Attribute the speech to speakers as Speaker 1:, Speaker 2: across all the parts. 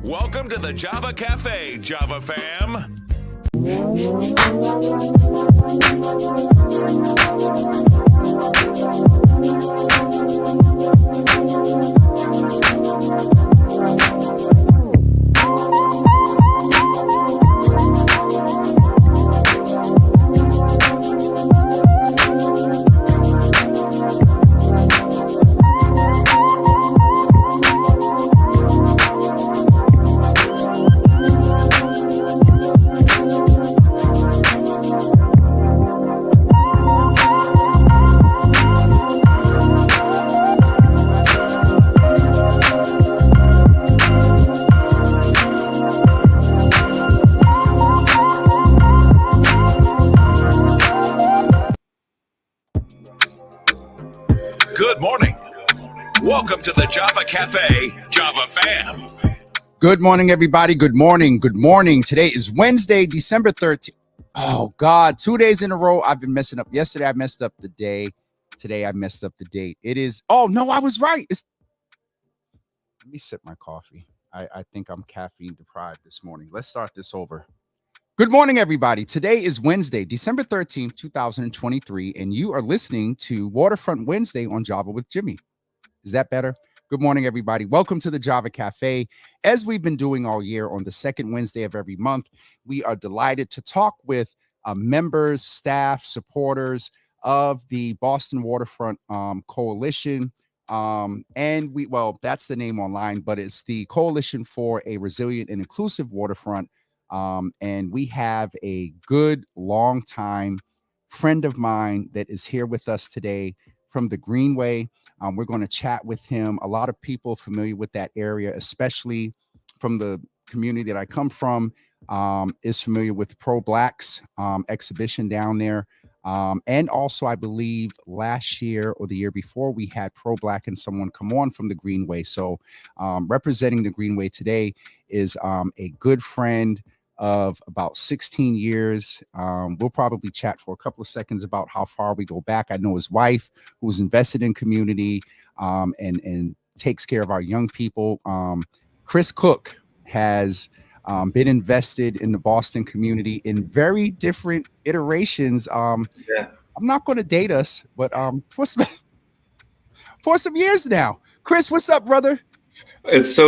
Speaker 1: Welcome to the Java Cafe, Java fam. Good morning. Welcome to the Java Cafe, Java fam.
Speaker 2: Good morning, everybody. Good morning. Good morning. Today is Wednesday, December 13th. Oh, God. 2 days in a row, I've been messing up. Yesterday, I messed up the day. Today, I messed up the date. It is, oh, no, I was right. Let me sip my coffee. I think I'm caffeine deprived this morning. Let's start this over. Good morning, everybody. Today is Wednesday, December 13th, 2023, and you are listening to Waterfront Wednesday on Java with Jimmy. Is that better? Good morning, everybody. Welcome to the Java Cafe. As we've been doing all year on the second Wednesday of every month, we are delighted to talk with members, staff, supporters of the Boston Waterfront Coalition. That's the name online, but it's the Coalition for a Resilient and Inclusive Waterfront. And we have a good long-time friend of mine that is here with us today from the Greenway. We're going to chat with him. A lot of people familiar with that area, especially from the community that I come from, is familiar with the Pro Blacks exhibition down there. And also, I believe last year or the year before, we had Pro Black and someone come on from the Greenway. So representing the Greenway today is a good friend of about 16 years. We'll probably chat for a couple of seconds about how far we go back. I know his wife, who's invested in community and takes care of our young people. Chris Cook has been invested in the Boston community in very different iterations. I'm not going to date us, but for some years now. Chris, what's up, brother?
Speaker 3: It's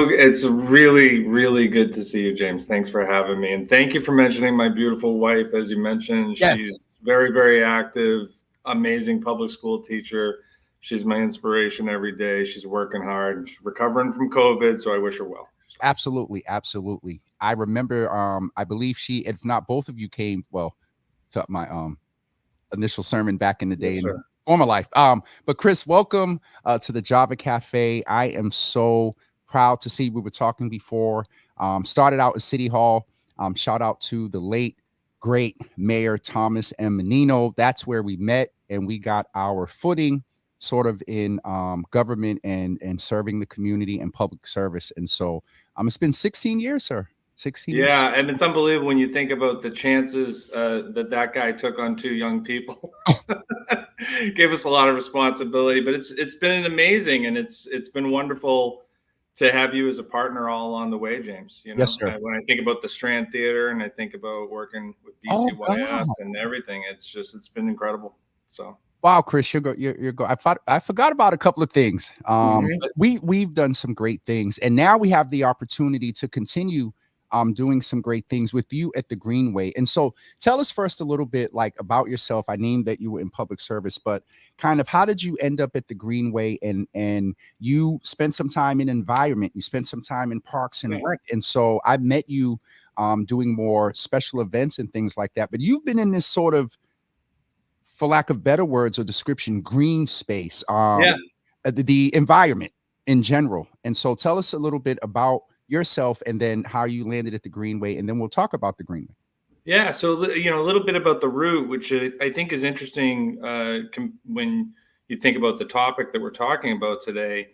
Speaker 3: really, really good to see you, James. Thanks for having me. And thank you for mentioning my beautiful wife. As you mentioned,
Speaker 2: Yes.
Speaker 3: She's very, very active, amazing public school teacher. She's my inspiration every day. She's working hard. She's recovering from COVID, so I wish her well.
Speaker 2: Absolutely. Absolutely. I remember, I believe she, if not both of you came, to my initial sermon back in the day.
Speaker 3: Yes,
Speaker 2: in former life. But Chris, welcome to the Java Cafe. I am so proud to see. We were talking before, started out at City Hall. Shout out to the late, great Mayor Thomas M. Menino. That's where we met, and we got our footing sort of in government and serving the community and public service. And so it's been 16 years, sir. 16 years.
Speaker 3: Yeah, and it's unbelievable when you think about the chances that guy took on two young people. Gave us a lot of responsibility, but it's been amazing, and it's been wonderful to have you as a partner all along the way, James. You know,
Speaker 2: Yes, sir.
Speaker 3: When I think about the Strand Theater and I think about working with BCYF and everything, it's been incredible. So.
Speaker 2: Wow, Chris, you're go. I forgot about a couple of things. But we've done some great things, and now we have the opportunity to continue doing some great things with you at the Greenway. And so tell us first a little bit about yourself. I named that you were in public service, but kind of how did you end up at the Greenway, and you spent some time in environment, you spent some time in parks and rec. And so I met you doing more special events and things like that. But you've been in this sort of, for lack of better words or description, green space, the environment in general. And so tell us a little bit about yourself and then how you landed at the Greenway, and then we'll talk about the Greenway.
Speaker 3: Yeah, so a little bit about the route, which I think is interesting when you think about the topic that we're talking about today.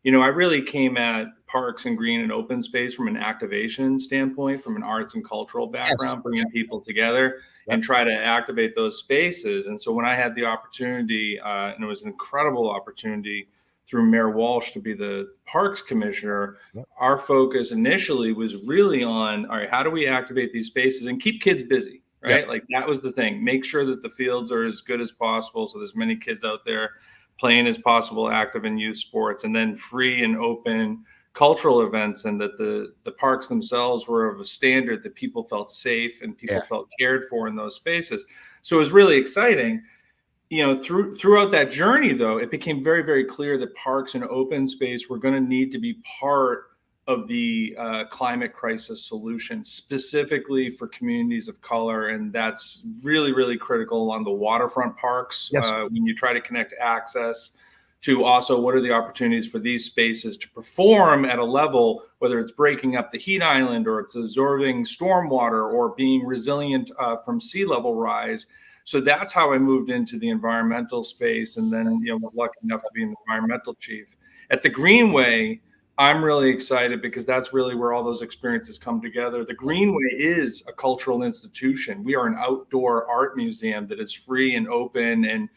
Speaker 3: I really came at parks and green and open space from an activation standpoint, from an arts and cultural background, bringing people together and try to activate those spaces. And so when I had the opportunity, and it was an incredible opportunity through Mayor Walsh to be the parks commissioner,
Speaker 2: Yep.
Speaker 3: our focus initially was really on, all right, how do we activate these spaces and keep kids busy, right?
Speaker 2: Yep.
Speaker 3: Like that was the thing. Make sure that the fields are as good as possible, so there's many kids out there playing as possible, active in youth sports, and then free and open cultural events, and that the parks themselves were of a standard that people felt safe and people
Speaker 2: Yeah.
Speaker 3: felt cared for in those spaces. So it was really exciting. Throughout that journey, though, it became very, very clear that parks and open space were going to need to be part of the climate crisis solution, specifically for communities of color. And that's really, really critical on the waterfront parks.
Speaker 2: Yes.
Speaker 3: When you try to connect access to also what are the opportunities for these spaces to perform at a level, whether it's breaking up the heat island or it's absorbing stormwater or being resilient from sea level rise. So that's how I moved into the environmental space, and then was lucky enough to be an environmental chief at the Greenway. I'm really excited because that's really where all those experiences come together. The Greenway is a cultural institution. We are an outdoor art museum that is free and open, and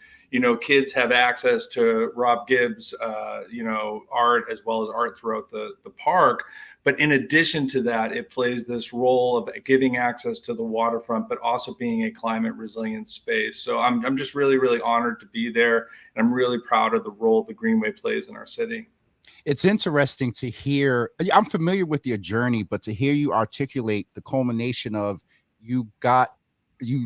Speaker 3: kids have access to Rob Gibbs, art, as well as art throughout the park. But in addition to that, it plays this role of giving access to the waterfront, but also being a climate resilient space. So I'm just really, really honored to be there. And I'm really proud of the role the Greenway plays in our city.
Speaker 2: It's interesting to hear. I'm familiar with your journey, but to hear you articulate the culmination of you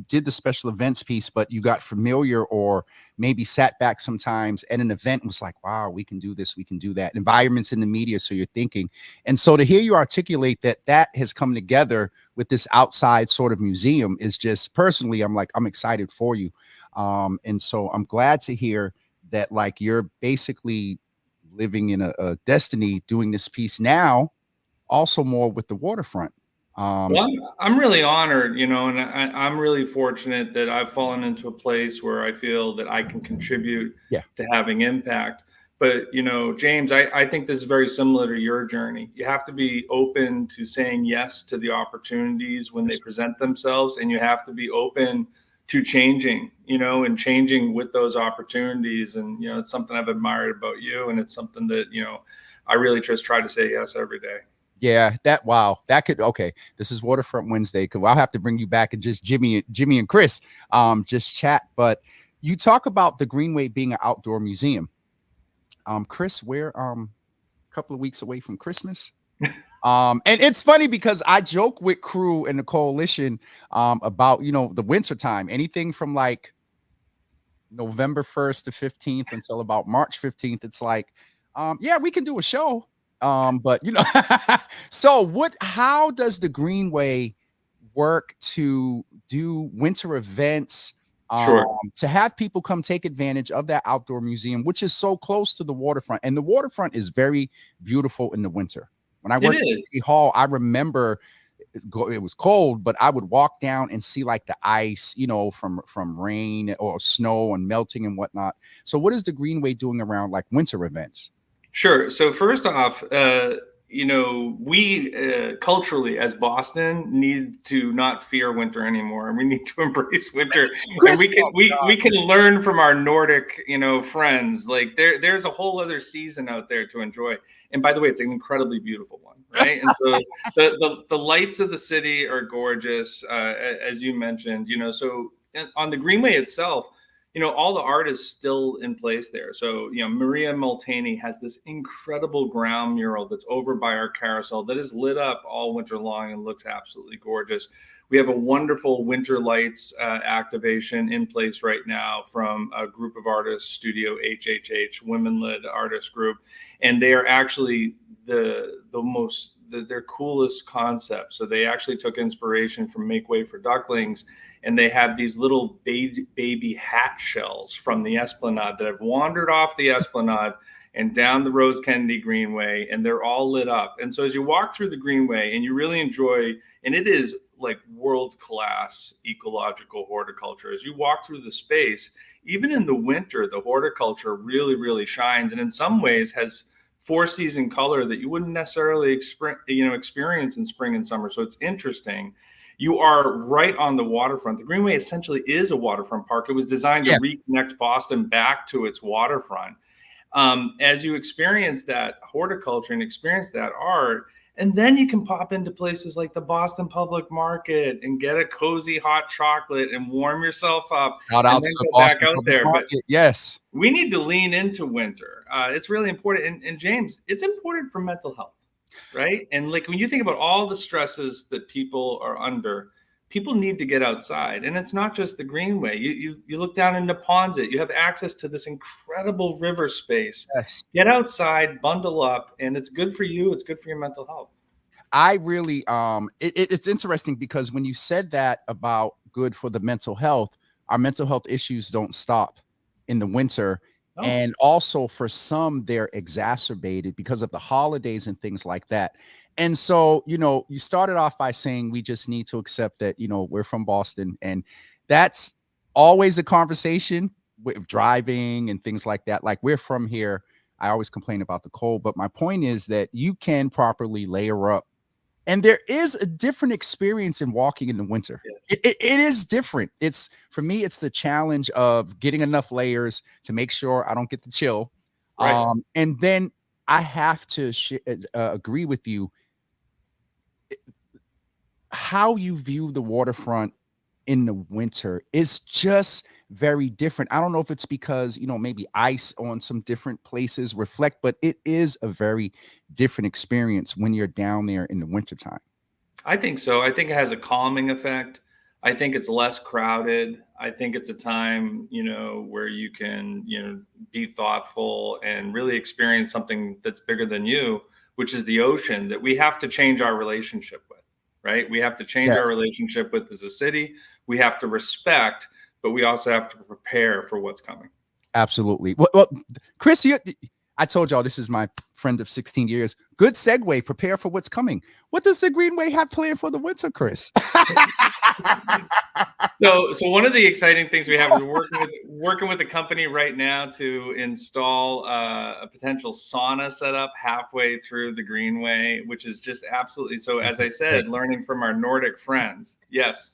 Speaker 2: did the special events piece, but you got familiar or maybe sat back sometimes at an event and was like, wow, we can do this, we can do that. Environments in the media, so you're thinking. And so to hear you articulate that has come together with this outside sort of museum is just, personally, I'm excited for you. And so I'm glad to hear that, like, you're basically living in a destiny doing this piece now, also more with the waterfront.
Speaker 3: Well, I'm really honored, and I'm really fortunate that I've fallen into a place where I feel that I can contribute to having impact. But, James, I think this is very similar to your journey. You have to be open to saying yes to the opportunities when they present themselves, and you have to be open to changing, and changing with those opportunities. And, it's something I've admired about you, and it's something that, I really just try to say yes every day.
Speaker 2: Yeah, okay. This is Waterfront Wednesday, because I'll have to bring you back and just Jimmy and Chris just chat. But you talk about the Greenway being an outdoor museum. Chris, we're a couple of weeks away from Christmas. And it's funny because I joke with crew and the coalition about the winter time, anything from like November 1st to 15th until about March 15th. It's like, yeah, we can do a show. But so how does the Greenway work to do winter events,
Speaker 3: Sure.
Speaker 2: to have people come take advantage of that outdoor museum, which is so close to the waterfront? And the waterfront is very beautiful in the winter. When I worked at City Hall, I remember it was cold, but I would walk down and see like the ice, from rain or snow and melting and whatnot. So what is the Greenway doing around like winter events?
Speaker 3: Sure. So first off, we culturally as Boston need to not fear winter anymore, and we need to embrace winter. And we can learn from our Nordic, friends. Like there's a whole other season out there to enjoy. And by the way, it's an incredibly beautiful one, right? And so the lights of the city are gorgeous, as you mentioned. So on the Greenway itself, all the art is still in place there. So, Maria Multaney has this incredible ground mural that's over by our carousel that is lit up all winter long and looks absolutely gorgeous. We have a wonderful winter lights activation in place right now from a group of artists, Studio HHH, women-led artist group. And they are actually their coolest concept. So they actually took inspiration from Make Way for Ducklings, and they have these little baby hat shells from the Esplanade that have wandered off the Esplanade and down the Rose Kennedy Greenway, and they're all lit up. And so as you walk through the Greenway and you really enjoy, and it is like world-class ecological horticulture, as you walk through the space, even in the winter, the horticulture really, really shines, and in some ways has four-season color that you wouldn't necessarily experience in spring and summer. So it's interesting. You are right on the waterfront. The Greenway essentially is a waterfront park. It was designed to reconnect Boston back to its waterfront. as you experience that horticulture and experience that art. And then you can pop into places like the Boston Public Market and get a cozy hot chocolate and warm yourself up
Speaker 2: Shout
Speaker 3: and
Speaker 2: out
Speaker 3: then
Speaker 2: to the
Speaker 3: go back
Speaker 2: Boston
Speaker 3: out
Speaker 2: Public
Speaker 3: there. But
Speaker 2: Market. Yes.
Speaker 3: we need to lean into winter. It's really important. And James, it's important for mental health, right? And like when you think about all the stresses that people are under, people need to get outside. And it's not just the Greenway. You look down in Neponsit, you have access to this incredible river space.
Speaker 2: Yes.
Speaker 3: Get outside, bundle up, and it's good for you. It's good for your mental health.
Speaker 2: I really it's interesting because when you said that about good for the mental health, our mental health issues don't stop in the winter.
Speaker 3: Oh.
Speaker 2: And also for some, they're exacerbated because of the holidays and things like that. And so, you know, you started off by saying we just need to accept that, you know, we're from Boston, and that's always a conversation with driving and things like that. Like, we're from here. I always complain about the cold, but my point is that you can properly layer up. And there is a different experience in walking in the winter.
Speaker 3: Yes.
Speaker 2: It is different. It's, for me, it's the challenge of getting enough layers to make sure I don't get the chill.
Speaker 3: Right.
Speaker 2: And then I have to agree with you. How you view the waterfront in the winter is just very different. I don't know if it's because, you know, maybe ice on some different places reflect, but it is a very different experience when you're down there in the wintertime.
Speaker 3: I think so. I think it has a calming effect. I think it's less crowded. I think it's a time, you know, where you can, you know, be thoughtful and really experience something that's bigger than you, which is the ocean that we have to change our relationship with, right? We have to change our
Speaker 2: Yes.
Speaker 3: relationship with as a city. We have to respect, but we also have to prepare for what's coming.
Speaker 2: Absolutely. Well, Chris, I told y'all this is my friend of 16 years. Good segue. Prepare for what's coming. What does the Greenway have planned for the winter, Chris?
Speaker 3: So one of the exciting things we have is working with a company right now to install a potential sauna setup halfway through the Greenway, which is just absolutely so. As I said, learning from our Nordic friends. Yes,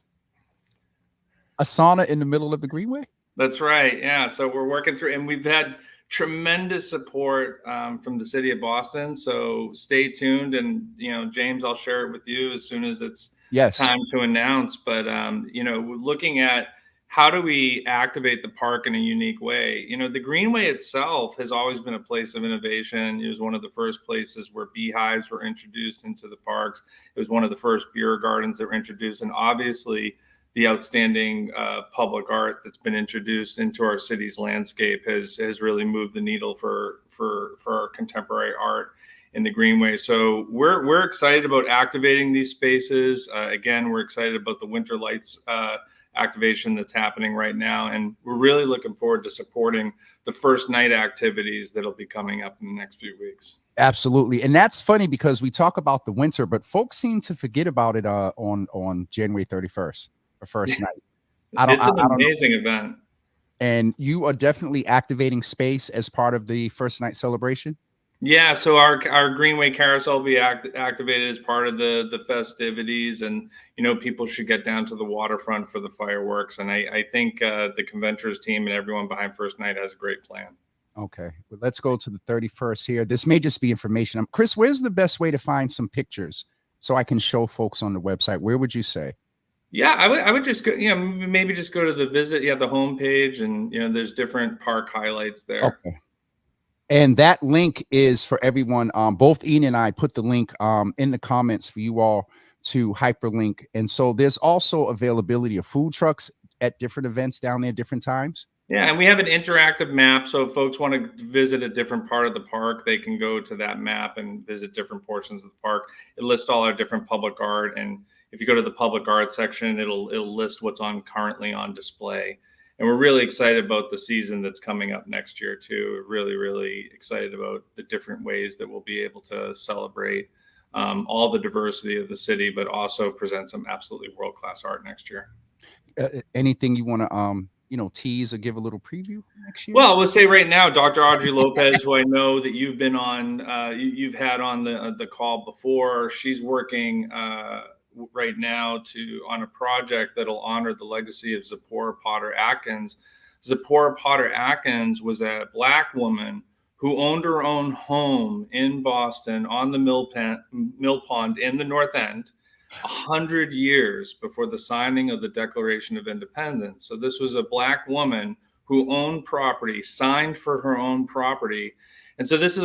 Speaker 2: A sauna in the middle of the Greenway?
Speaker 3: that's right. Yeah, so we're working through, and we've had tremendous support from the city of Boston. So stay tuned, and you know, James, I'll share it with you as soon as it's
Speaker 2: Yes.
Speaker 3: time to announce. But you know, we're looking at how do we activate the park in a unique way. You know, the Greenway itself has always been a place of innovation. It was one of the first places where beehives were introduced into the parks. It was one of the first beer gardens that were introduced, and obviously the outstanding public art that's been introduced into our city's landscape has really moved the needle for our contemporary art in the Greenway. So we're excited about activating these spaces. Again, we're excited about the Winter Lights activation that's happening right now, and we're really looking forward to supporting the first night activities that'll be coming up in the next few weeks.
Speaker 2: Absolutely. And that's funny because we talk about the winter, but folks seem to forget about it on January 31st. For first night.
Speaker 3: It's an amazing event.
Speaker 2: And you are definitely activating space as part of the first night celebration?
Speaker 3: Yeah, so our Greenway carousel will be activated as part of the festivities, and you know, people should get down to the waterfront for the fireworks. And I think the conventures team and everyone behind First Night has a great plan.
Speaker 2: Okay, well, let's go to the 31st here. This may just be information. Chris, where's the best way to find some pictures so I can show folks on the website? Where would you say?
Speaker 3: Yeah, I would just go, you know, maybe just go to the the homepage, and you know, there's different park highlights there.
Speaker 2: Okay. And that link is for everyone. Both Ian and I put the link in the comments for you all to hyperlink. And so there's also availability of food trucks at different events down there, different times.
Speaker 3: Yeah, and we have an interactive map. So if folks want to visit a different part of the park, they can go to that map and visit different portions of the park. It lists all our different public art, and if you go to the public art section, it'll list what's currently on display. And we're really excited about the season that's coming up next year too. We're really excited about the different ways that we'll be able to celebrate all the diversity of the city, but also present some absolutely world-class art next year.
Speaker 2: Anything you want to tease or give a little preview next year?
Speaker 3: Well, we'll say right now, Dr. Audrey Lopez, who I know that you've been on, you've had on the call before. She's working right now on a project that'll honor the legacy of Zipporah Potter Atkins. Zipporah Potter Atkins was a Black woman who owned her own home in Boston on the Mill Pond in the North End 100 years before the signing of the Declaration of Independence. So this was a Black woman who owned property, signed for her own property. And so this is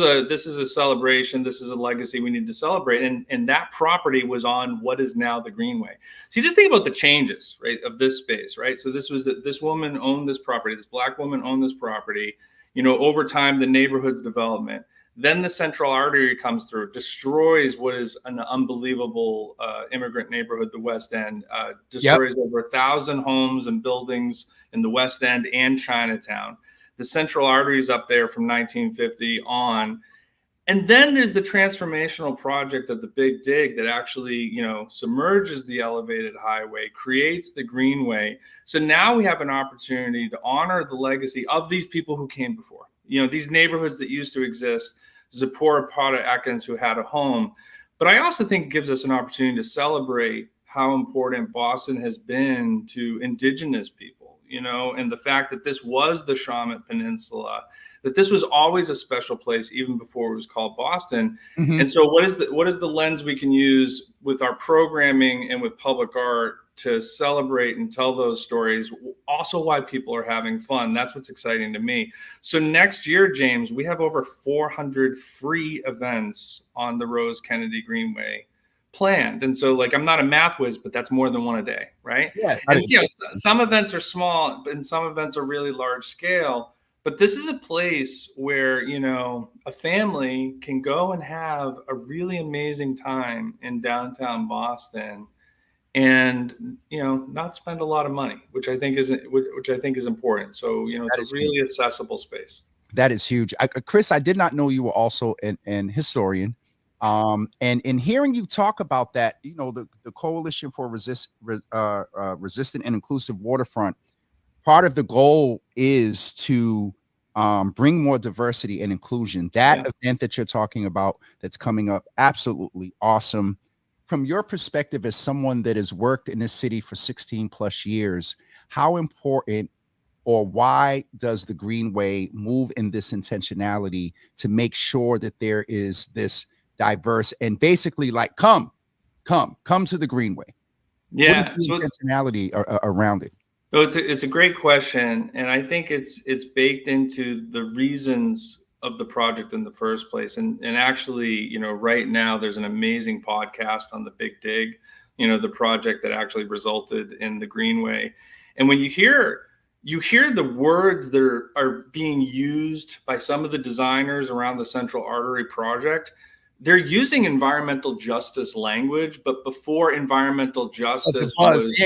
Speaker 3: a celebration. This is a legacy we need to celebrate. And that property was on what is now the Greenway. So you just think about the changes, right, of this space, right? So this woman owned this property. This Black woman owned this property. You know, over time, the neighborhood's development. Then the Central Artery comes through, destroys what is an unbelievable immigrant neighborhood, the West End, destroys over 1,000 homes and buildings in the West End and Chinatown. The Central Artery is up there from 1950 on. And then there's the transformational project of the Big Dig that actually, you know, submerges the elevated highway, creates the Greenway. So now we have an opportunity to honor the legacy of these people who came before. You know, these neighborhoods that used to exist, Zipporah, Prada, Atkins, who had a home. But I also think it gives us an opportunity to celebrate how important Boston has been to indigenous people, you know, and the fact that this was the Shawmut Peninsula, that this was always a special place even before it was called Boston.
Speaker 2: Mhm.
Speaker 3: And so what is the lens we can use with our programming and with public art to celebrate and tell those stories, also why people are having fun. That's what's exciting to me. So next year, James, we have over 400 free events on the Rose Kennedy Greenway planned. And so, like, I'm not a math whiz, but that's more than one a day, right?
Speaker 2: Yeah.
Speaker 3: And you know, some events are small, and some events are really large scale. But this is a place where, you know, a family can go and have a really amazing time in downtown Boston, and, you know, not spend a lot of money, which I think is important. So, you know, it's a really accessible space.
Speaker 2: That is huge. Chris, I did not know you were also an historian. And in hearing you talk about that, you know, the Coalition for Resistant and Inclusive Waterfront, part of the goal is to bring more diversity and inclusion. That event that you're talking about that's coming up, absolutely awesome. From your perspective as someone that has worked in this city for 16 plus years, how important or why does the Greenway move in this intentionality to make sure that there is this diverse and basically like, come to the Greenway?
Speaker 3: Yeah.
Speaker 2: What is the intentionality around it?
Speaker 3: So it's a great question, and I think it's baked into the reasons of the project in the first place. And actually, you know, right now there's an amazing podcast on the Big Dig, you know, the project that actually resulted in the Greenway. And when you hear the words that are being used by some of the designers around the Central Artery project, they're using environmental justice language, but before environmental justice was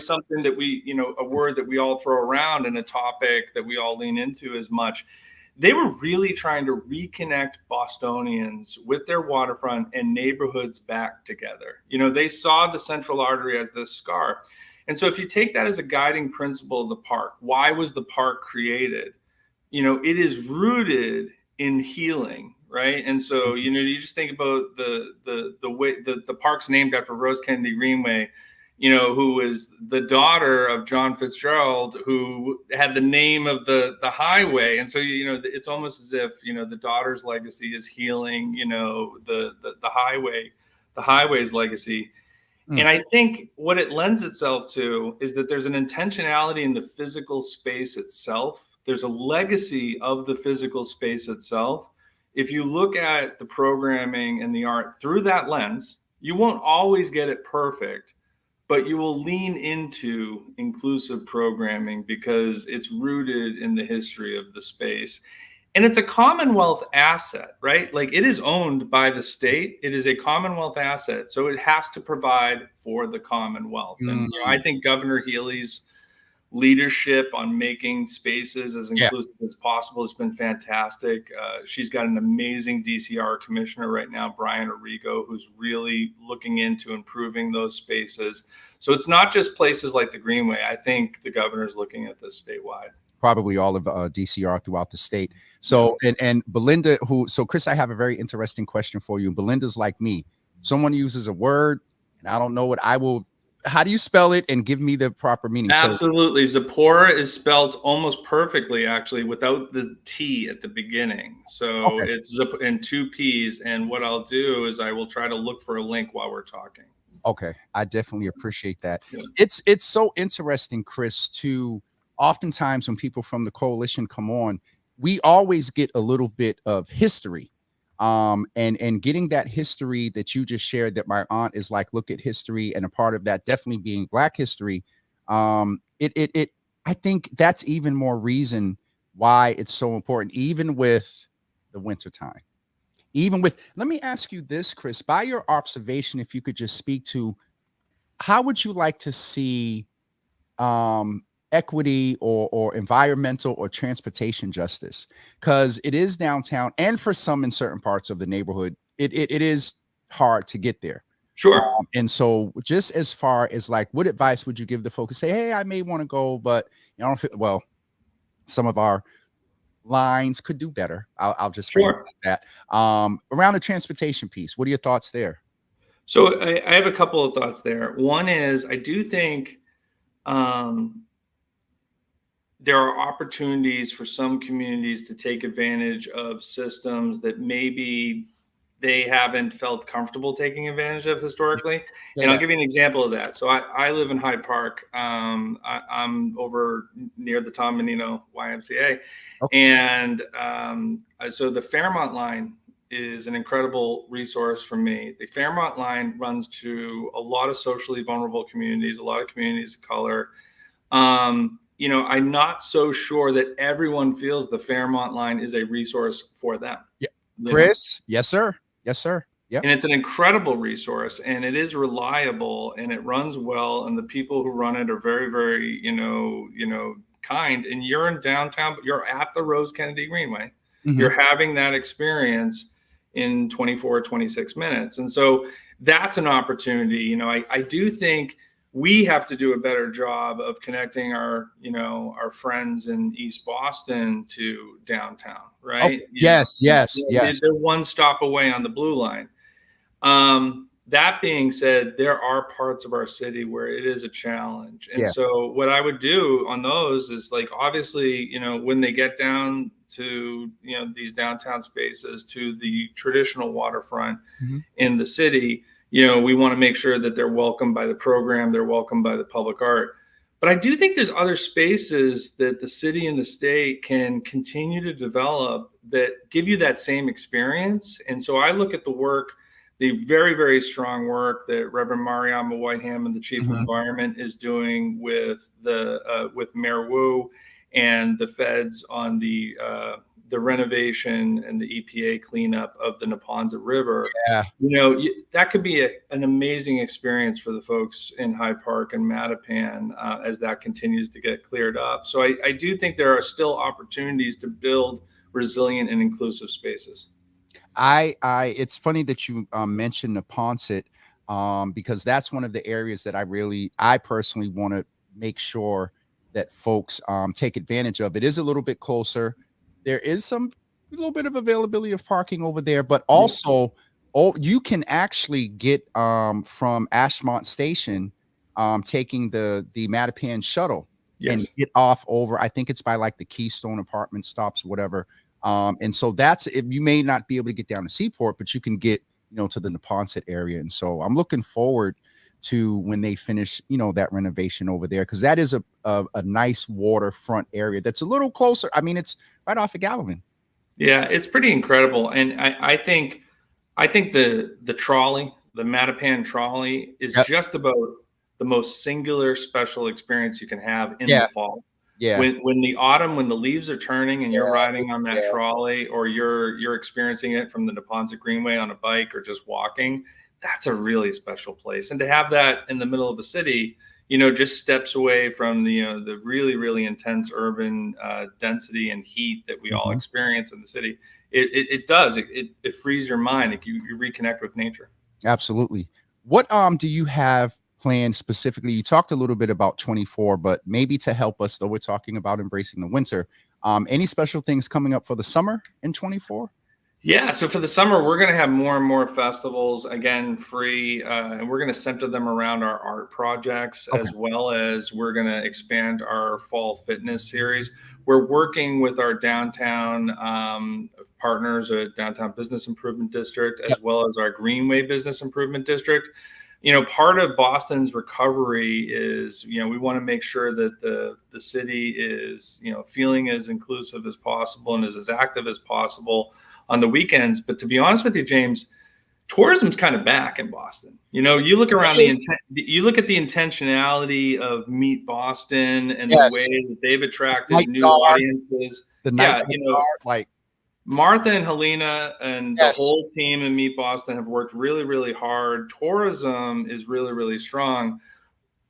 Speaker 3: something that we, you know, a word that we all throw around and a topic that we all lean into as much. They were really trying to reconnect Bostonians with their waterfront and neighborhoods back together. You know, they saw the Central Artery as this scar. And so if you take that as a guiding principle of the park, why was the park created? You know, it is rooted in healing, right? And so, you know, you just think about the way the park's named after Rose Kennedy Greenway, you know, who was the daughter of John Fitzgerald, who had the name of the highway. And so, you know, it's almost as if, you know, the daughter's legacy is healing, you know, the highway's legacy. And I think what it lends itself to is that there's an intentionality in the physical space itself. There's a legacy of the physical space itself. If you look at the programming and the art through that lens, you won't always get it perfect, but you will lean into inclusive programming because it's rooted in the history of the space. And it's a Commonwealth asset, right? Like, it is owned by the state. It is a Commonwealth asset. So it has to provide for the Commonwealth. And you know, I think Governor Healy's leadership on making spaces as inclusive as possible has been fantastic. She's got an amazing DCR commissioner right now, Brian Arrigo, who's really looking into improving those spaces. So it's not just places like the Greenway. I think the governor's looking at this statewide.
Speaker 2: Probably all of DCR throughout the state. So, and Belinda, so Chris, I have a very interesting question for you. Belinda's like me. Someone uses a word and I don't know what I will how do you spell it, and give me the proper meaning? So,
Speaker 3: Absolutely. Zipporah is spelled almost perfectly, actually, without the T at the beginning. So
Speaker 2: okay.
Speaker 3: it's Zip in two P's. And what I'll do is I will try to look for a link while we're talking.
Speaker 2: Okay, I definitely appreciate that.
Speaker 3: Yeah.
Speaker 2: It's so interesting, Chris, to oftentimes when people from the coalition come on, we always get a little bit of history. And getting that history that you just shared, that my aunt is like, look at history, and a part of that definitely being Black history. It I think that's even more reason why it's so important, even with the wintertime. Even with, let me ask you this, Chris, by your observation, if you could just speak to, how would you like to see equity or environmental or transportation justice? Because it is downtown, and for some in certain parts of the neighborhood, it is hard to get there.
Speaker 3: Sure.
Speaker 2: And so, just as far as like, what advice would you give the folks? Say, hey, I may want to go, but I don't feel well. Some of our lines could do better. I'll just frame it
Speaker 3: Sure.
Speaker 2: like that. Around the transportation piece, what are your thoughts there?
Speaker 3: So I have a couple of thoughts there. One is I do think um, there are opportunities for some communities to take advantage of systems that maybe they haven't felt comfortable taking advantage of historically.
Speaker 2: Say
Speaker 3: And I'll
Speaker 2: that.
Speaker 3: give you an example of that. So I live in Hyde Park. I'm over near the Tom Menino YMCA.
Speaker 2: Okay.
Speaker 3: And so the Fairmont line is an incredible resource for me. The Fairmont line runs to a lot of socially vulnerable communities, a lot of communities of color. I'm not so sure that everyone feels the Fairmont line is a resource for them.
Speaker 2: Yeah.
Speaker 3: You know?
Speaker 2: Chris, yes, sir. Yes, sir. Yep.
Speaker 3: And it's an incredible resource, and it is reliable, and it runs well, and the people who run it are very, very, kind. And you're in downtown, but you're at the Rose Kennedy Greenway.
Speaker 2: Mhm.
Speaker 3: You're having that experience in 24, 26 minutes. And so that's an opportunity. I do think we have to do a better job of connecting our friends in East Boston to downtown,
Speaker 2: Oh,
Speaker 3: right?
Speaker 2: yes, yes, yes.
Speaker 3: They're one stop away on the Blue Line. That being said, there are parts of our city where it is a challenge. And
Speaker 2: Yeah.
Speaker 3: so what I would do on those is, like, obviously, when they get down to, these downtown spaces, to the traditional waterfront
Speaker 2: Mhm.
Speaker 3: in the city, we want to make sure that they're welcomed by the program, they're welcomed by the public art. But I do think there's other spaces that the city and the state can continue to develop that give you that same experience. And so I look at the very, very strong work that Reverend Mariama Whiteham and the Chief of
Speaker 2: Mhm.
Speaker 3: Environment is doing with Mayor Wu and the feds on the renovation and the EPA cleanup of the Neponset River.
Speaker 2: Yeah.
Speaker 3: That could be an amazing experience for the folks in Hyde Park and Mattapan as that continues to get cleared up. So I do think there are still opportunities to build resilient and inclusive spaces.
Speaker 2: It's funny that you mentioned the Ponset, because that's one of the areas that I personally want to make sure that folks take advantage of. It is a little bit closer. There is a little bit of availability of parking over there, but
Speaker 3: Yeah.
Speaker 2: also, you can actually get from Ashmont Station, taking the Mattapan shuttle and
Speaker 3: Yes.
Speaker 2: get off over. I think it's by like the Keystone apartment stops, whatever. And so that's, if you may not be able to get down to Seaport, but you can get, to the Neponset area. And so I'm looking forward to when they finish, that renovation over there, because that is a nice waterfront area that's a little closer. I mean, it's right off of Gallivan.
Speaker 3: Yeah, it's pretty incredible. And I think the trolley, the Mattapan trolley, is
Speaker 2: Yep.
Speaker 3: just about the most singular special experience you can have in the
Speaker 2: Yeah.
Speaker 3: fall.
Speaker 2: Yeah.
Speaker 3: When the autumn, when the leaves are turning and you're
Speaker 2: Yeah.
Speaker 3: riding on that
Speaker 2: Yeah.
Speaker 3: trolley, or you're experiencing it from the Neponset Greenway on a bike or just walking, that's a really special place. And to have that in the middle of a city, just steps away from the really, really intense urban density and heat that we all
Speaker 2: Mhm.
Speaker 3: experience in the city. It frees your mind. You reconnect with nature.
Speaker 2: Absolutely. What do you have planned specifically? You talked a little bit about 24, but maybe to help us, though we're talking about embracing the winter, any special things coming up for the summer in 24?
Speaker 3: Yeah, so for the summer, we're going to have more and more festivals, again, free, and we're going to center them around our art projects,
Speaker 2: Okay.
Speaker 3: as well as we're going to expand our fall fitness series. We're working with our downtown partners, a downtown business improvement district, as
Speaker 2: Yep.
Speaker 3: well as our Greenway business improvement district. You know, part of Boston's recovery is, you know, we want to make sure that the city is, you know, feeling as inclusive as possible and is as active as possible on the weekends. But to be honest with you, James, tourism's kind of back in Boston. You know, you look around you look at the intentionality of Meet Boston and the way
Speaker 2: Yes.
Speaker 3: that they've attracted
Speaker 2: Night
Speaker 3: new
Speaker 2: Czar,
Speaker 3: audiences.
Speaker 2: the night
Speaker 3: Yeah, you know,
Speaker 2: Czar, like
Speaker 3: Martha and Helena and the
Speaker 2: yes.
Speaker 3: whole team in Meet Boston have worked really, really hard. Tourism is really, really strong.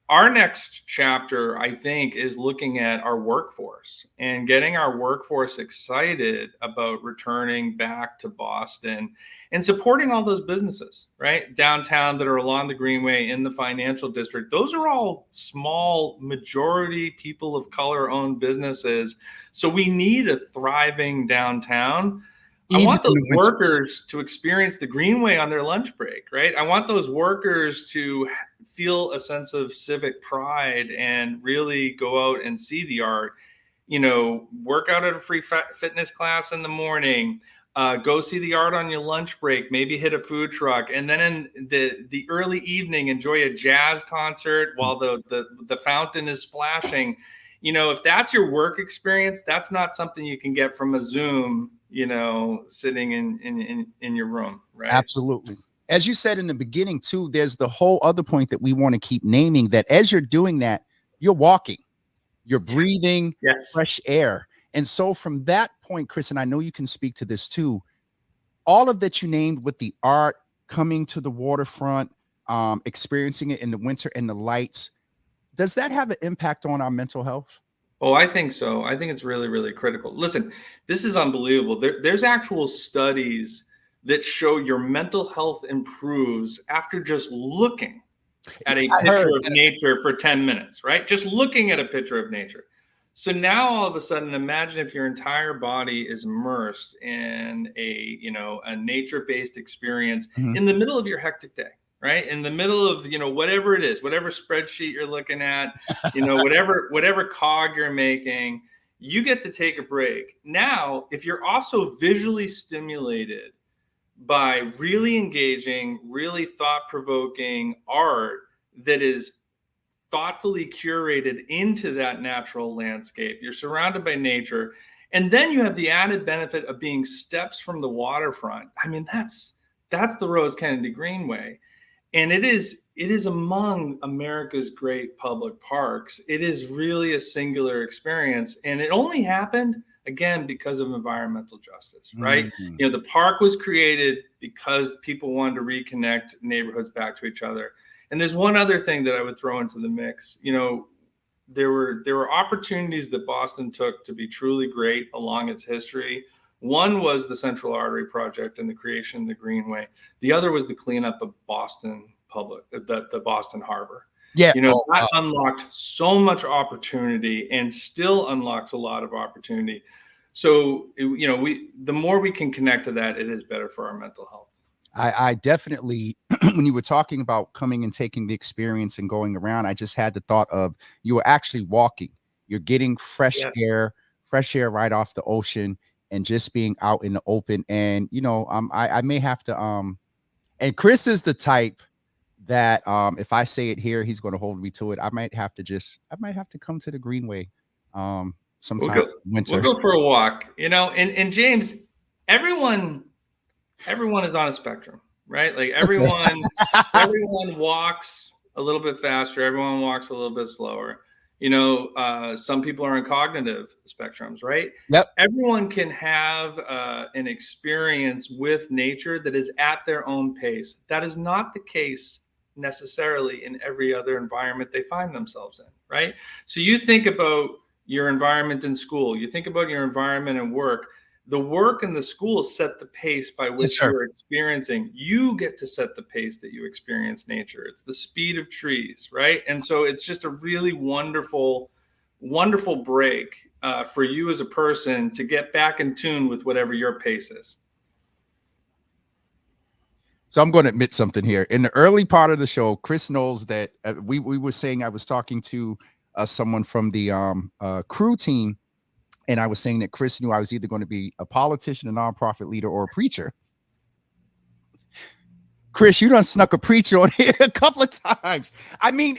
Speaker 3: Our next chapter, I think, is looking at our workforce and getting our workforce excited about returning back to Boston and supporting all those businesses, right? Downtown that are along the Greenway in the financial district. Those are all small, majority people of color owned businesses. So we need a thriving downtown. I
Speaker 2: Even
Speaker 3: want
Speaker 2: in
Speaker 3: those
Speaker 2: the winter.
Speaker 3: workers to experience the Greenway on their lunch break, right? I want those workers to feel a sense of civic pride and really go out and see the art. You know, work out at a free fitness class in the morning, go see the art on your lunch break, maybe hit a food truck, and then in the early evening, enjoy a jazz concert while the fountain is splashing. You know, if that's your work experience, that's not something you can get from a Zoom, you know, sitting in your room, right?
Speaker 2: Absolutely. As you said in the beginning, too, there's the whole other point that we want to keep naming, that as you're doing that, you're walking, you're breathing
Speaker 3: Yes.
Speaker 2: fresh air. And so, from that point, Chris, and I know you can speak to this too, all of that you named with the art, coming to the waterfront, experiencing it in the winter and the lights, does that have an impact on our mental health?
Speaker 3: Oh, I think so. I think it's really, really critical. Listen, this is unbelievable. There's actual studies that show your mental health improves after just looking at a
Speaker 2: I
Speaker 3: picture
Speaker 2: heard.
Speaker 3: of nature for 10 minutes, right? Just looking at a picture of nature. So now all of a sudden, imagine if your entire body is immersed in a, you know, a nature-based experience
Speaker 2: Mhm.
Speaker 3: in the middle of your hectic day, right? In the middle of, you know, whatever it is, whatever spreadsheet you're looking at, you know, whatever cog you're making, you get to take a break. Now, if you're also visually stimulated by really engaging, really thought-provoking art that is thoughtfully curated into that natural landscape. You're surrounded by nature. And then you have the added benefit of being steps from the waterfront. I mean, that's the Rose Kennedy Greenway. And it is among America's great public parks. It is really a singular experience. And it only happened again because of environmental justice, right?
Speaker 2: Mhm.
Speaker 3: You know, the park was created because people wanted to reconnect neighborhoods back to each other. And there's one other thing that I would throw into the mix. You know, there were opportunities that Boston took to be truly great along its history. One was the Central Artery Project and the creation of the Greenway. The other was the cleanup of Boston the Boston Harbor.
Speaker 2: Yeah.
Speaker 3: You know,
Speaker 2: Oh,
Speaker 3: that unlocked so much opportunity and still unlocks a lot of opportunity. So, you know, the more we can connect to that, it is better for our mental health.
Speaker 2: I definitely, when you were talking about coming and taking the experience and going around, I just had the thought of you were actually walking. You're getting
Speaker 3: Yes.
Speaker 2: fresh air right off the ocean, and just being out in the open. And you know, I may have to and Chris is the type that if I say it here, he's going to hold me to it. I might have to come to the Greenway
Speaker 3: We'll
Speaker 2: sometime
Speaker 3: go
Speaker 2: in
Speaker 3: we'll
Speaker 2: winter.
Speaker 3: go for a walk, you know, and James, everyone is on a spectrum, right? Like
Speaker 2: Listen.
Speaker 3: everyone walks a little bit faster, everyone walks a little bit slower. You know, some people are on cognitive spectrums, right?
Speaker 2: Yep.
Speaker 3: Everyone can have an experience with nature that is at their own pace. That is not the case necessarily in every other environment they find themselves in, right? So you think about your environment in school, you think about your environment at work. The work and the school set the pace by
Speaker 2: Yes,
Speaker 3: which
Speaker 2: sir.
Speaker 3: you're experiencing. You get to set the pace that you experience nature. It's the speed of trees, right? And so it's just a really wonderful, wonderful break for you as a person to get back in tune with whatever your pace is.
Speaker 2: So I'm going to admit something here. In the early part of the show, Chris knows that we were saying, I was talking to someone from the crew team, and I was saying that Chris knew I was either going to be a politician, a nonprofit leader, or a preacher. Chris, you done snuck a preacher on here a couple of times. I mean,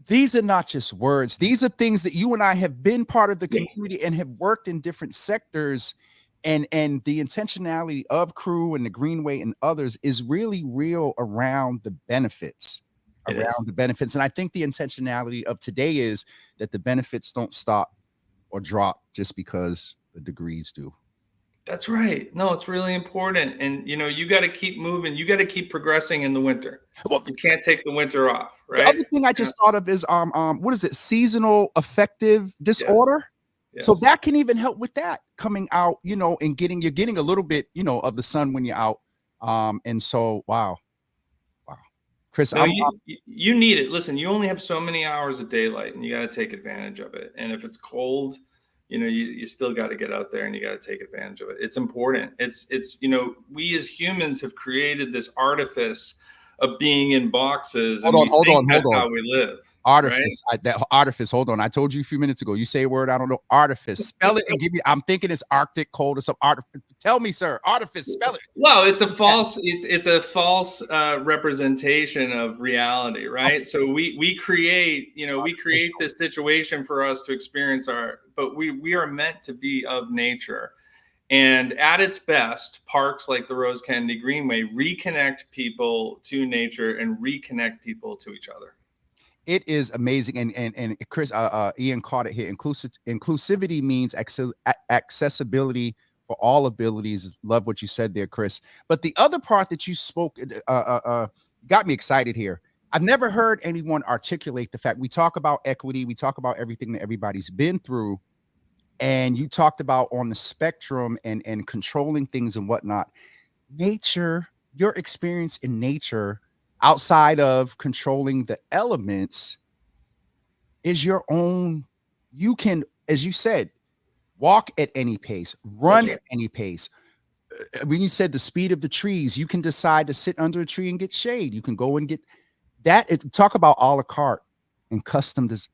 Speaker 2: these are not just words. These are things that you and I have been part of the community and have worked in different sectors. And the intentionality of Crew and the Greenway and others is really real around the benefits. And I think the intentionality of today is that the benefits don't stop or drop just because the degrees do.
Speaker 3: That's right. No, it's really important. And, you know, you got to keep moving. You got to keep progressing in the winter. Well, you can't take the winter off, right?
Speaker 2: The other thing I just thought of is, what is it? Seasonal affective disorder. Yes. So that can even help with that coming out, you know, and you're getting a little bit, you know, of the sun when you're out. And so, wow. Chris,
Speaker 3: no, you need it. Listen, you only have so many hours of daylight and you got to take advantage of it. And if it's cold, you know, you still got to get out there and you got to take advantage of it. It's important. It's, you know, we as humans have created this artifice of being in boxes.
Speaker 2: Hold on.
Speaker 3: How we live.
Speaker 2: Artifice.
Speaker 3: Right?
Speaker 2: That artifice. Hold on. I told you a few minutes ago. You say a word I don't know. Artifice. Spell it and give me. I'm thinking it's Arctic cold or some artifice. Tell me, sir. Artifice. Spell it.
Speaker 3: Well, it's a false. It's a false representation of reality, right? So we create. You know, we create this situation for us to experience but we are meant to be of nature. And at its best, parks like the Rose Kennedy Greenway reconnect people to nature and reconnect people to each other.
Speaker 2: It is amazing. And Chris, Ian caught it here. Inclusivity means accessibility for all abilities. Love what you said there, Chris. But the other part that you spoke got me excited here. I've never heard anyone articulate the fact we talk about equity. We talk about everything that everybody's been through. And you talked about on the spectrum and controlling things and whatnot. Nature, your experience in nature, outside of controlling the elements, is your own. You can, as you said, walk at any pace, run at any pace. When you said the speed of the trees, you can decide to sit under a tree and get shade. You can go and get that. Talk about a la carte and custom design.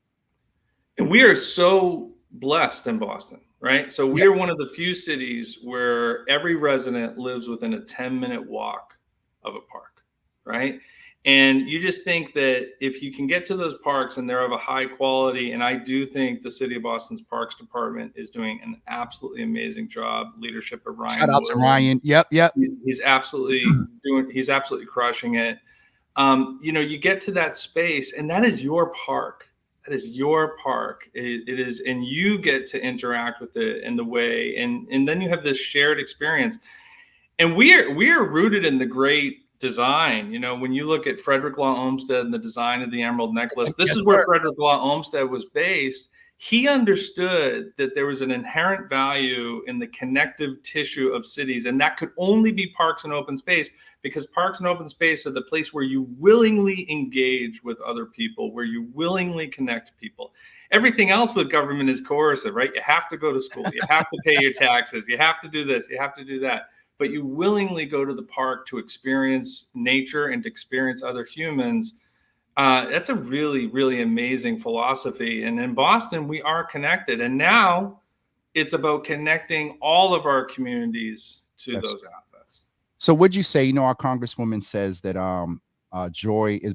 Speaker 3: And we are so blessed in Boston, right? So we are one of the few cities where every resident lives within a 10-minute walk of a park, right? And you just think that if you can get to those parks and they're of a high quality, and I do think the City of Boston's Parks Department is doing an absolutely amazing job. Leadership of Ryan.
Speaker 2: Shout out to Ryan. Yep.
Speaker 3: He's absolutely he's absolutely crushing it. You know, you get to that space and that is your park. That is your park. It is, and you get to interact with it in the way, and then you have this shared experience. And we are rooted in the great design. You know, when you look at Frederick Law Olmsted and the design of the Emerald Necklace, this is where Frederick Law Olmsted was based. He understood that there was an inherent value in the connective tissue of cities, and that could only be parks and open space, because parks and open space are the place where you willingly engage with other people, where you willingly connect people. Everything else with government is coercive, right? You have to go to school, you have to pay your taxes, you have to do this, you have to do that. But you willingly go to the park to experience nature and to experience other humans. That's a really, really amazing philosophy. And in Boston, we are connected. And now it's about connecting all of our communities to those assets.
Speaker 2: So would you say, you know, our Congresswoman says that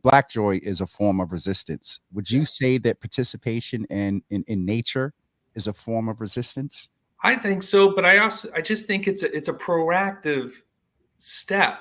Speaker 2: Black joy is a form of resistance. Would you say that participation in nature is a form of resistance?
Speaker 3: I think so, but I just think it's a proactive step,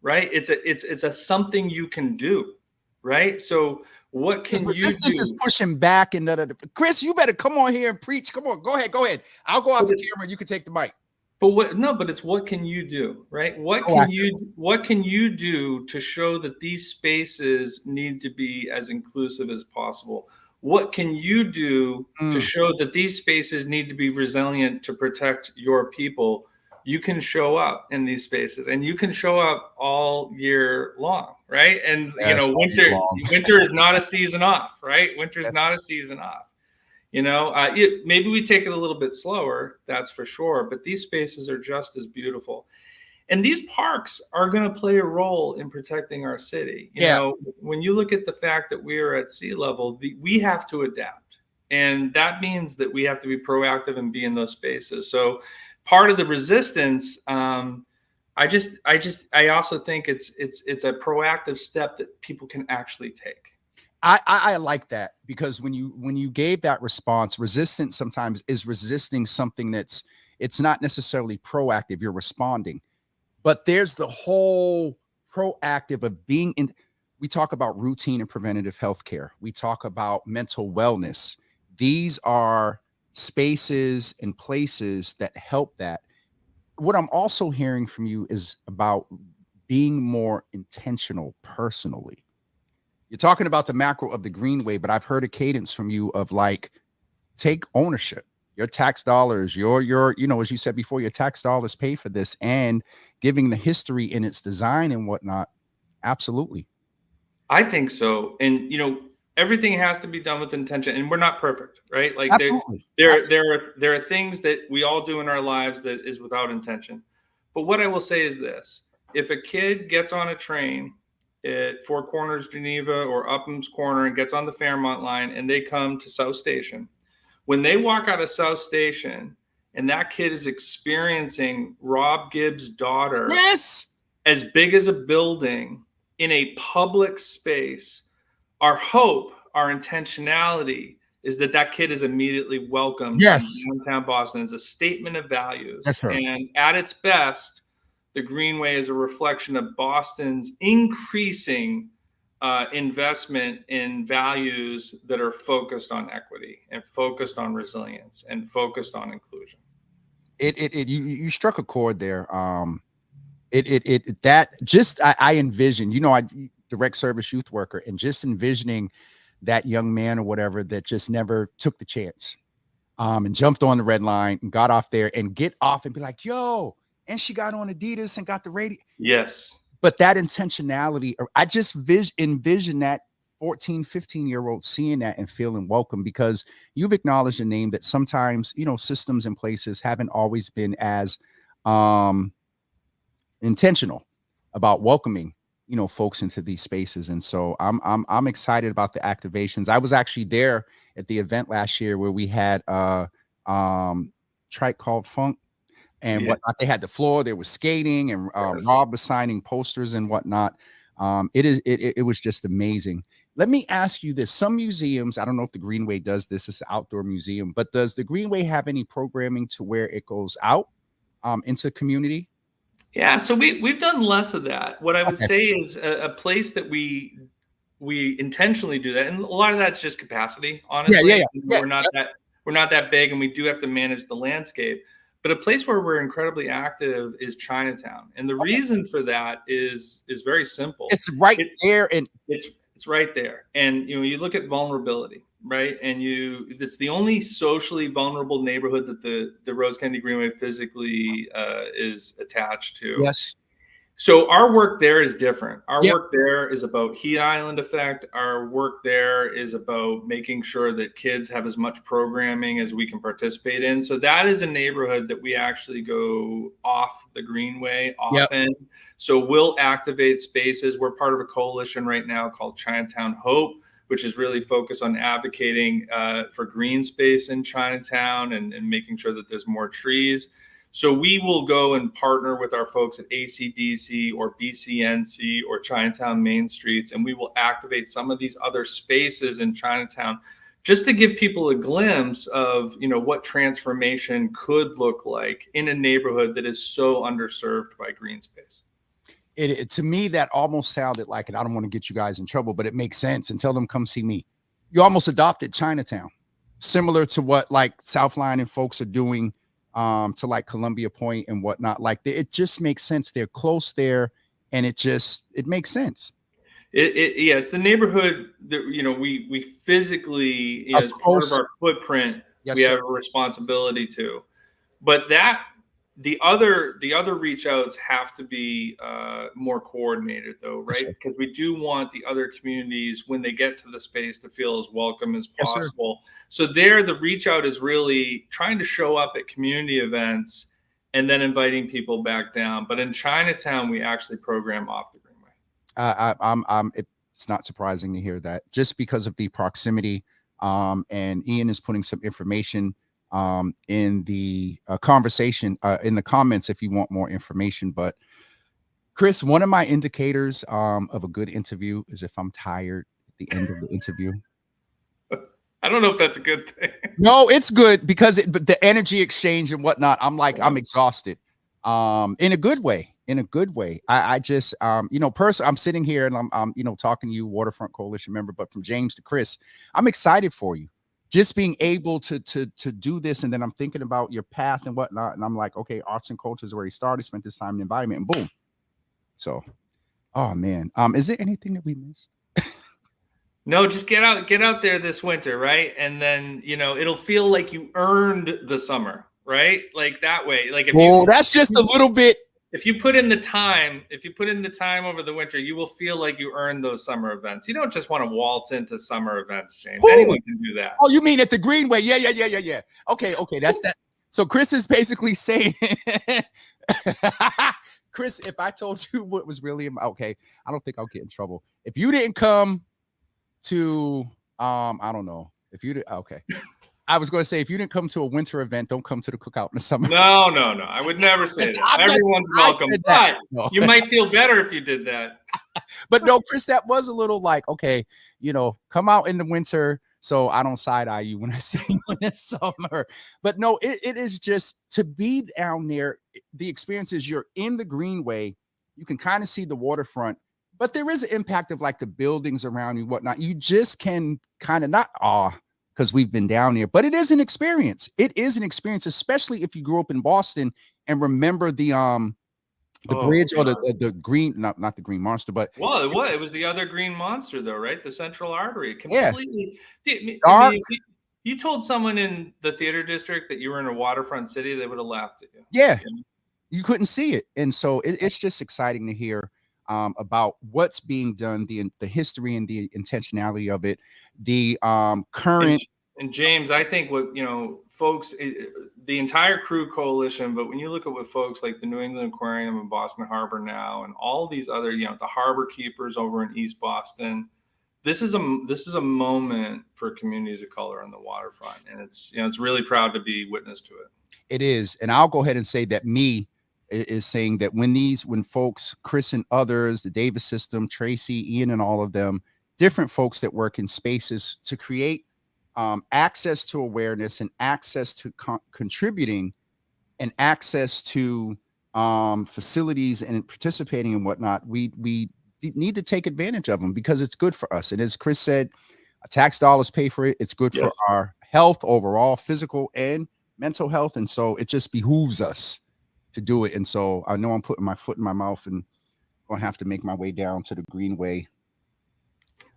Speaker 3: right? It's a something you can do, right? So what can you do?
Speaker 2: Resistance is pushing back, and Chris, you better come on here and preach. Come on, go ahead. I'll go off the camera, and you can take the mic.
Speaker 3: But it's what can you do, right? What can you do to show that these spaces need to be as inclusive as possible? What can you do to show that these spaces need to be resilient to protect your people? You can show up in these spaces, and you can show up all year long, right? And you know, winter is not a season off, right? Winter is not a season off. You know, maybe we take it a little bit slower, that's for sure, but these spaces are just as beautiful. And these parks are going to play a role in protecting our city. You know, when you look at the fact that we are at sea level, we have to adapt. And that means that we have to be proactive and be in those spaces. So part of the resistance, I also think it's a proactive step that people can actually take.
Speaker 2: I like that, because when you gave that response, resistance sometimes is resisting something it's not necessarily proactive. You're responding, but there's the whole proactive of being in. We talk about routine and preventative health care. We talk about mental wellness. These are spaces and places that help that. What I'm also hearing from you is about being more intentional personally. You're talking about the macro of the Greenway, but I've heard a cadence from you of like, take ownership. Your tax dollars, as you said before, your tax dollars pay for this, and giving the history in its design and whatnot. Absolutely.
Speaker 3: I think so. And everything has to be done with intention, and we're not perfect, right? Like
Speaker 2: Absolutely.
Speaker 3: there are things that we all do in our lives that is without intention. But what I will say is this: if a kid gets on a train at Four Corners, Geneva, or Upham's Corner and gets on the Fairmont line and they come to South Station, when they walk out of South Station and that kid is experiencing Rob Gibbs' daughter,
Speaker 2: Yes,
Speaker 3: as big as a building in a public space, our hope, our intentionality is that kid is immediately welcomed
Speaker 2: yes,
Speaker 3: in downtown Boston as a statement of values.
Speaker 2: yes, sir.
Speaker 3: And at its best, the Greenway is a reflection of Boston's increasing investment in values that are focused on equity and focused on resilience and focused on inclusion.
Speaker 2: You struck a chord there. I envision, I direct service youth worker, and just envisioning that young man or whatever that just never took the chance, and jumped on the red line and got off there and get off and be like, yo, and she got on Adidas and got the radio.
Speaker 3: Yes.
Speaker 2: But that intentionality, I just envision that 14, 15-year-old seeing that and feeling welcome, because you've acknowledged a name that sometimes, systems and places haven't always been as intentional about welcoming, folks into these spaces. And so I'm excited about the activations. I was actually there at the event last year where we had trike called Funk and whatnot. They had the floor, there was skating, and Rob was signing posters and whatnot. It was just amazing. Let me ask you this. Some museums, I don't know if the Greenway does this, it's an outdoor museum, but does the Greenway have any programming to where it goes out into community?
Speaker 3: Yeah, so we've done less of that. What I would say is a place that we intentionally do that, and a lot of that's just capacity, honestly.
Speaker 2: Yeah.
Speaker 3: We're not that big, and we do have to manage the landscape. But a place where we're incredibly active is Chinatown, and the reason for that is very simple.
Speaker 2: It's right there, and
Speaker 3: it's right there. And you look at vulnerability, right? And it's the only socially vulnerable neighborhood that the Rose Kennedy Greenway physically is attached to.
Speaker 2: Yes.
Speaker 3: So our work there is different. Our work there is about heat island effect. Our work there is about making sure that kids have as much programming as we can participate in. So that is a neighborhood that we actually go off the Greenway often. Yep. So we'll activate spaces. We're part of a coalition right now called Chinatown Hope, which is really focused on advocating for green space in Chinatown and making sure that there's more trees. So we will go and partner with our folks at ACDC or BCNC or Chinatown Main Streets, and we will activate some of these other spaces in Chinatown just to give people a glimpse of, what transformation could look like in a neighborhood that is so underserved by green space.
Speaker 2: To me, that almost sounded like, and I don't want to get you guys in trouble, but it makes sense, and tell them come see me. You almost adopted Chinatown, similar to what like Southline and folks are doing to like Columbia Point and whatnot. Like it just makes sense. They're close there, and it makes sense.
Speaker 3: It's the neighborhood that we physically, as part of our footprint, we have a responsibility to. But the other reach outs have to be more coordinated, though, right? Because we do want the other communities, when they get to the space, to feel as welcome as possible. So the reach out is really trying to show up at community events and then inviting people back down. But in Chinatown, we actually program off the Greenway.
Speaker 2: It's not surprising to hear that, just because of the proximity. And Ian is putting some information in the conversation, in the comments, if you want more information. But Chris, one of my indicators of a good interview is if I'm tired at the end of the interview.
Speaker 3: I don't know if that's a good thing.
Speaker 2: No, it's good because but the energy exchange and whatnot, I'm exhausted. In a good way. I just, personally, I'm sitting here and I'm talking to you, Waterfront Coalition member, but from James to Chris, I'm excited for you. Just being able to do this. And then I'm thinking about your path and whatnot. And I'm like, okay, arts and culture is where he started, spent this time in the environment, and boom. So, oh man. Is there anything that we missed?
Speaker 3: No, just get out there this winter, right? And then, it'll feel like you earned the summer, right? Like that way. Like
Speaker 2: that's just a little bit.
Speaker 3: If you put in the time, over the winter, you will feel like you earned those summer events. You don't just want to waltz into summer events, James. Ooh. Anyone can do that.
Speaker 2: Oh, you mean at the Greenway? Yeah. Okay, that's that. So Chris is basically saying, Chris, if I told you what was really okay, I don't think I'll get in trouble. If you didn't come to, I don't know. If you did, okay. I was going to say, if you didn't come to a winter event, don't come to the cookout in the summer.
Speaker 3: No. I would never say that. Everyone's welcome. But you might feel better if you did that.
Speaker 2: But no, Chris, that was a little like, okay, come out in the winter so I don't side eye you when I see you in the summer. But no, it is just to be down there. The experience is you're in the Greenway. You can kind of see the waterfront, but there is an impact of like the buildings around you, whatnot. You just can kind of not because we've been down here, but it is an experience. It is an experience, especially if you grew up in Boston and remember the bridge or the green, not the Green Monster, but
Speaker 3: it was the other Green Monster though, right? The Central Artery, completely.
Speaker 2: Yeah.
Speaker 3: I mean, if you told someone in the theater district that you were in a waterfront city, they would have laughed at you.
Speaker 2: Yeah, you couldn't see it, and so it's just exciting to hear about what's being done, the history and the intentionality of it, the current.
Speaker 3: And James, I think what folks, the entire crew coalition, but when you look at what folks like the New England Aquarium and Boston Harbor now, and all these other, the harbor keepers over in East Boston, this is a moment for communities of color on the waterfront, and it's really proud to be witness to it.
Speaker 2: It is, and I'll go ahead and say that is saying that when folks, Chris and others, the Davis system, Tracy, Ian, and all of them, different folks that work in spaces to create access to awareness and access to contributing and access to facilities and participating and whatnot, we need to take advantage of them because it's good for us. And as Chris said, tax dollars pay for it. It's good for our health overall, physical and mental health. And so it just behooves us to do it. And so I know I'm putting my foot in my mouth and going to have to make my way down to the Greenway.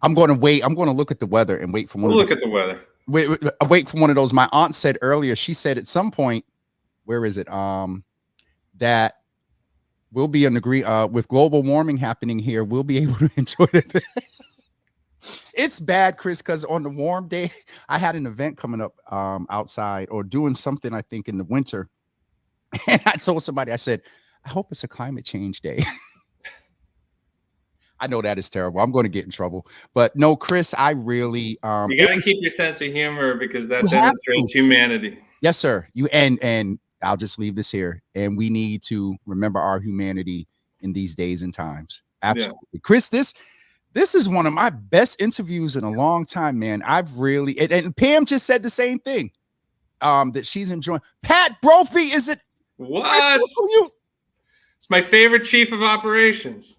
Speaker 2: I'm going to wait. I'm going to look at the weather and wait for one.
Speaker 3: Look at the weather.
Speaker 2: Wait for one of those. My aunt said earlier, she said at some point, where is it? That we'll be on the with global warming happening here. We'll be able to enjoy it. It's bad, Chris, because on the warm day, I had an event coming up outside or doing something, I think, in the winter. And I told somebody, I said, I hope it's a climate change day. I know that is terrible. I'm going to get in trouble. But no, Chris, I really
Speaker 3: you got to keep your sense of humor because that demonstrates humanity.
Speaker 2: Yes, sir. You and I'll just leave this here. And we need to remember our humanity in these days and times. Absolutely. Yeah. Chris, this is one of my best interviews in a long time, man. I've really and Pam just said the same thing. That she's enjoying. Pat Brophy, is it?
Speaker 3: What?
Speaker 2: Chris,
Speaker 3: it's my favorite chief of operations.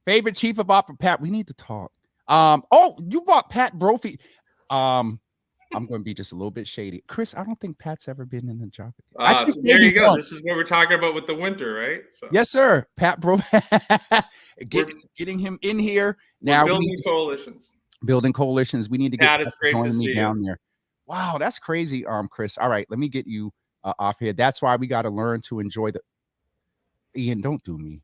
Speaker 2: Favorite chief of operations. Pat, we need to talk. Oh, you bought Pat Brophy. I'm going to be just a little bit shady. Chris, I don't think Pat's ever been in the job.
Speaker 3: So there you go. This is what we're talking about with the winter, right? So.
Speaker 2: Yes, sir. Pat Brophy. Getting him in here. Now
Speaker 3: building coalitions.
Speaker 2: Building coalitions. We need to get
Speaker 3: Pat, it's great to see you
Speaker 2: down there. Wow, that's crazy, Chris. All right, let me get you off here. That's why we got to learn to enjoy Ian, don't do me.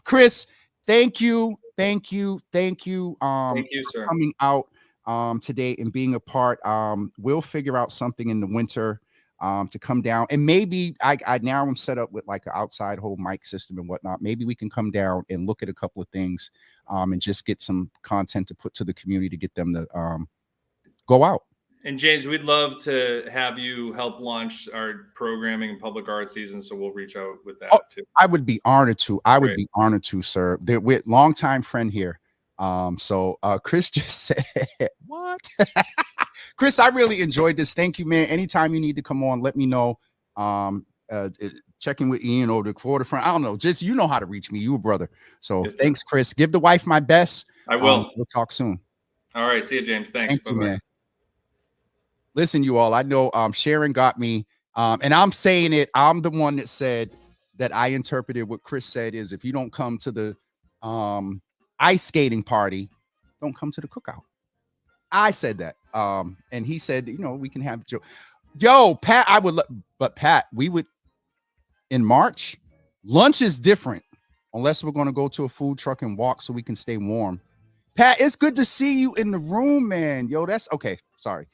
Speaker 2: Chris, thank you. Thank you,
Speaker 3: sir,
Speaker 2: coming out today and being a part. We'll figure out something in the winter to come down, and maybe I now I'm set up with like an outside whole mic system and whatnot. Maybe we can come down and look at a couple of things, and just get some content to put to the community to get them to go out.
Speaker 3: And James, we'd love to have you help launch our programming and public art season. So we'll reach out with that too.
Speaker 2: I would be honored to. Be honored to, sir. We're longtime friend here. So Chris just said, what? Chris, I really enjoyed this. Thank you, man. Anytime you need to come on, let me know. Checking with Ian or the Waterfront. I don't know. Just, you know how to reach me. You a brother. So yes, thanks, Chris. Give the wife my best.
Speaker 3: I will.
Speaker 2: We'll talk soon.
Speaker 3: All right. See you, James. Thanks.
Speaker 2: Thank you, man. Listen, you all, I know Sharon got me, and I'm saying it. I'm the one that said that I interpreted what Chris said is, if you don't come to the ice skating party, don't come to the cookout. I said that. And he said, you know, we can have yo, Pat, I would, but Pat, we would in March. Lunch is different unless we're going to go to a food truck and walk so we can stay warm. Pat, it's good to see you in the room, man. Yo, that's okay. Sorry.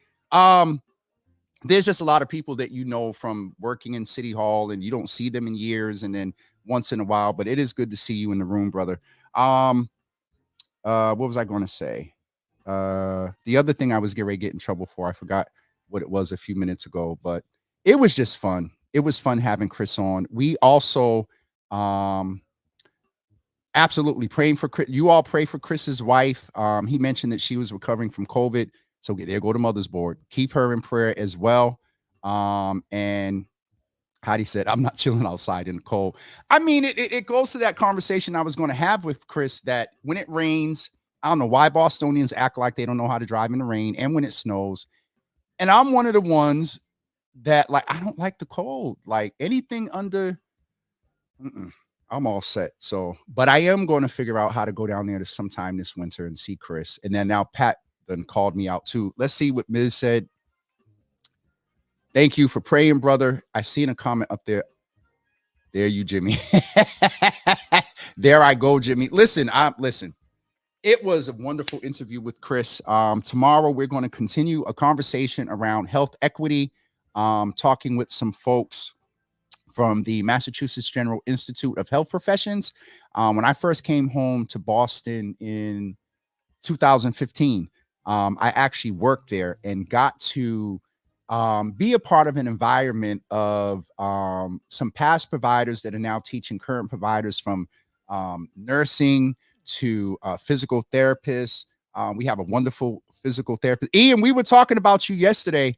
Speaker 2: There's just a lot of people that you know from working in City Hall, and you don't see them in years, and then once in a while, but it is good to see you in the room, brother. What was I going to say? The other thing I was getting ready to get in trouble for, I forgot what it was a few minutes ago, but it was just fun. It was fun having Chris on. We also, absolutely praying for Chris. You all pray for Chris's wife. He mentioned that she was recovering from COVID. So there go to Mother's Board. Keep her in prayer as well. And Heidi said, I'm not chilling outside in the cold. I mean, it goes to that conversation I was going to have with Chris, that when it rains, I don't know why Bostonians act like they don't know how to drive in the rain, and when it snows. And I'm one of the ones that, like, I don't like the cold. Like anything under, I'm all set. So, but I am going to figure out how to go down there to sometime this winter and see Chris. And then now Pat then called me out too. Let's see what Ms. said. Thank you for praying, brother. I seen a comment up there. There you, Jimmy. There I go, Jimmy. Listen. It was a wonderful interview with Chris. Tomorrow we're going to continue a conversation around health equity, talking with some folks from the Massachusetts General Institute of Health Professions. When I first came home to Boston in 2015, I actually worked there and got to be a part of an environment of some past providers that are now teaching current providers, from nursing to physical therapists. We have a wonderful physical therapist. Ian, we were talking about you yesterday.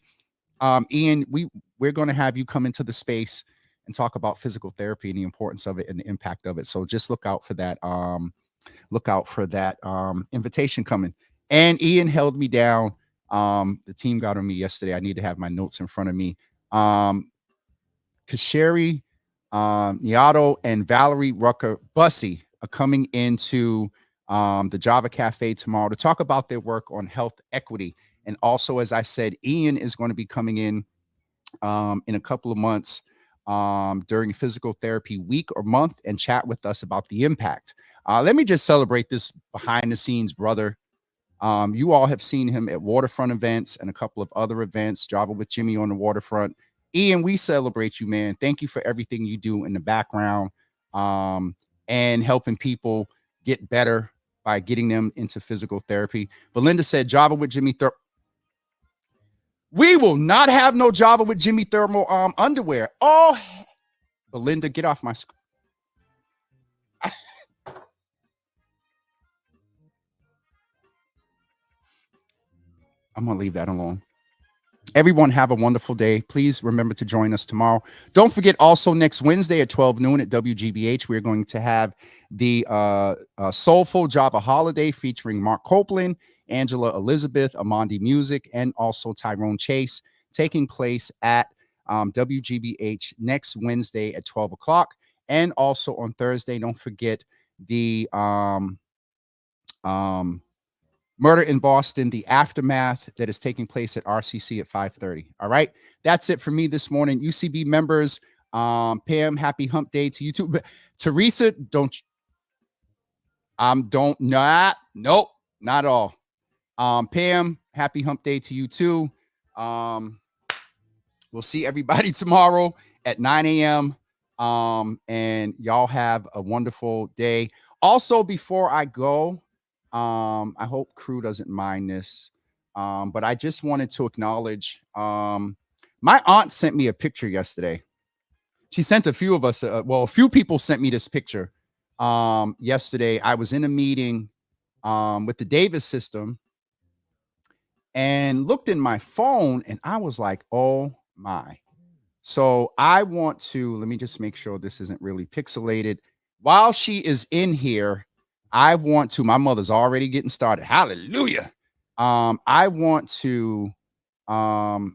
Speaker 2: Ian, we're going to have you come into the space and talk about physical therapy and the importance of it and the impact of it. So just look out for that. Invitation coming. And Ian held me down. The team got on me yesterday. I need to have my notes in front of me. Kasheri, Niato, and Valerie Rucker Bussy are coming into the Java Cafe tomorrow to talk about their work on health equity. And also, as I said, Ian is going to be coming in a couple of months during physical therapy week or month and chat with us about the impact. Let me just celebrate this behind the scenes brother. You all have seen him at waterfront events and a couple of other events, Java with Jimmy on the waterfront. Ian, we celebrate you, man. Thank you for everything you do in the background and helping people get better by getting them into physical therapy. Belinda said, Java with Jimmy we will not have no Java with Jimmy thermal underwear. Oh, Belinda, get off my screen. I'm going to leave that alone. Everyone have a wonderful day. Please remember to join us tomorrow. Don't forget, also next Wednesday at 12 noon at WGBH, we're going to have the Soulful Java Holiday featuring Mark Copeland, Angela Elizabeth, Amandi Music, and also Tyrone Chase, taking place at WGBH next Wednesday at 12 o'clock. And also on Thursday, don't forget the Murder in Boston, the aftermath that is taking place at RCC at 5:30. All right. That's it for me this morning. UCB members, Pam, happy hump day to you too. Teresa, nope, not at all. Pam, happy hump day to you too. We'll see everybody tomorrow at 9 a.m. And y'all have a wonderful day. Also, before I go, I hope crew doesn't mind this. But I just wanted to acknowledge my aunt sent me a picture yesterday. She sent a few of us, a few people sent me this picture yesterday. I was in a meeting with the Davis system and looked in my phone and I was like, oh my. So I want to, let me just make sure this isn't really pixelated. While she is in here, I want to, my mother's already getting started. Hallelujah. I want to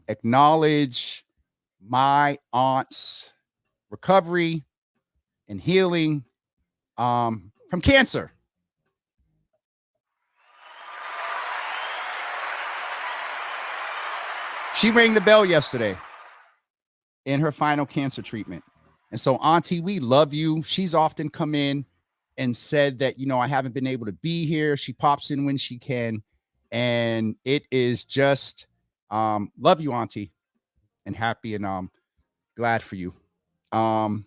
Speaker 2: acknowledge my aunt's recovery and healing from cancer. She rang the bell yesterday in her final cancer treatment. And so, Auntie, we love you. She's often come in and said that, you know, I haven't been able to be here. She pops in when she can. And it is just love you, Auntie, and happy and glad for you. And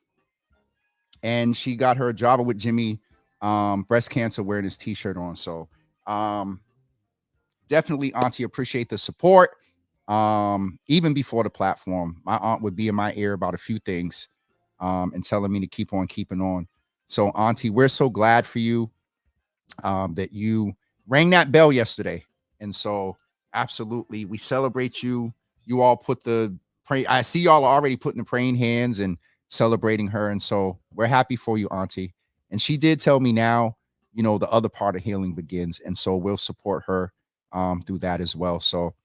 Speaker 2: she got her Java with Jimmy breast cancer awareness t-shirt on. So definitely, Auntie, appreciate the support. Even before the platform, my aunt would be in my ear about a few things and telling me to keep on keeping on. So, Auntie, we're so glad for you that you rang that bell yesterday. And so, absolutely, we celebrate you. You all put the pray. I see y'all are already putting the praying hands and celebrating her. And so, we're happy for you, Auntie. And she did tell me now, you know, the other part of healing begins. And so, we'll support her through that as well. So,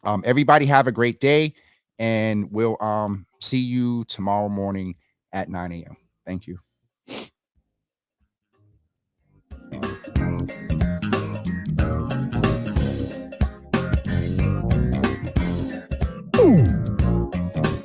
Speaker 2: everybody have a great day, and we'll see you tomorrow morning at 9 a.m. Thank you.